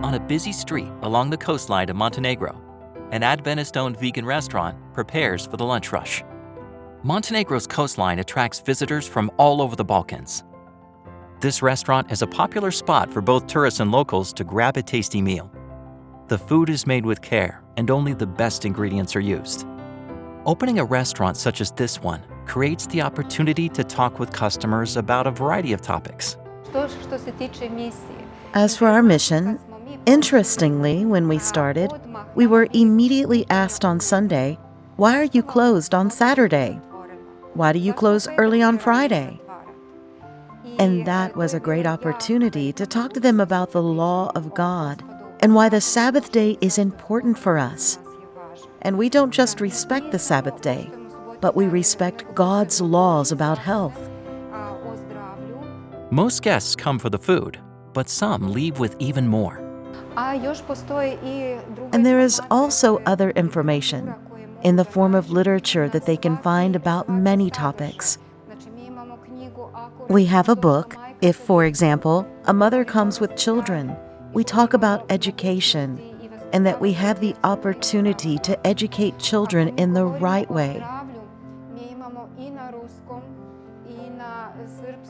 On a busy street along the coastline of Montenegro, an Adventist-owned vegan restaurant prepares for the lunch rush. Montenegro's coastline attracts visitors from all over the Balkans. This restaurant is a popular spot for both tourists and locals to grab a tasty meal. The food is made with care, and only the best ingredients are used. Opening a restaurant such as this one creates the opportunity to talk with customers about a variety of topics. As for our mission, interestingly, when we started, we were immediately asked on Sunday, "Why are you closed on Saturday? Why do you close early on Friday?" And that was a great opportunity to talk to them about the law of God and why the Sabbath day is important for us. And we don't just respect the Sabbath day, but we respect God's laws about health. Most guests come for the food, but some leave with even more. And there is also other information in the form of literature that they can find about many topics. We have a book. If, for example, a mother comes with children, we talk about education and that we have the opportunity to educate children in the right way.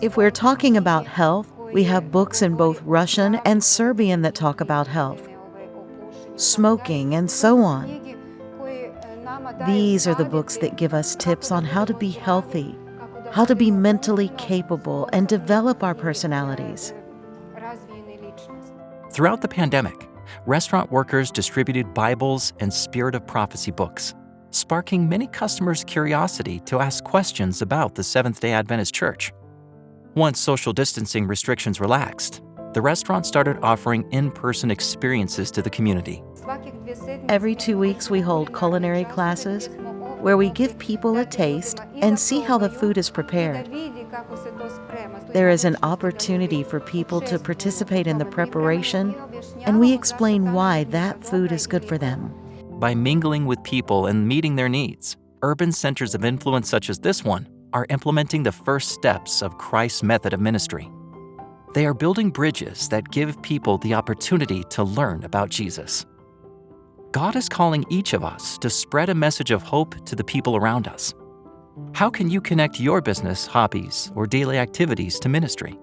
If we're talking about health, we have books in both Russian and Serbian that talk about health, smoking, and so on. These are the books that give us tips on how to be healthy, how to be mentally capable, and develop our personalities. Throughout the pandemic, restaurant workers distributed Bibles and Spirit of Prophecy books, sparking many customers' curiosity to ask questions about the Seventh-day Adventist Church. Once social distancing restrictions relaxed, the restaurant started offering in-person experiences to the community. Every 2 weeks, we hold culinary classes where we give people a taste and see how the food is prepared. There is an opportunity for people to participate in the preparation, and we explain why that food is good for them. By mingling with people and meeting their needs, urban centers of influence such as this one are implementing the first steps of Christ's method of ministry. They are building bridges that give people the opportunity to learn about Jesus. God is calling each of us to spread a message of hope to the people around us. How can you connect your business, hobbies, or daily activities to ministry?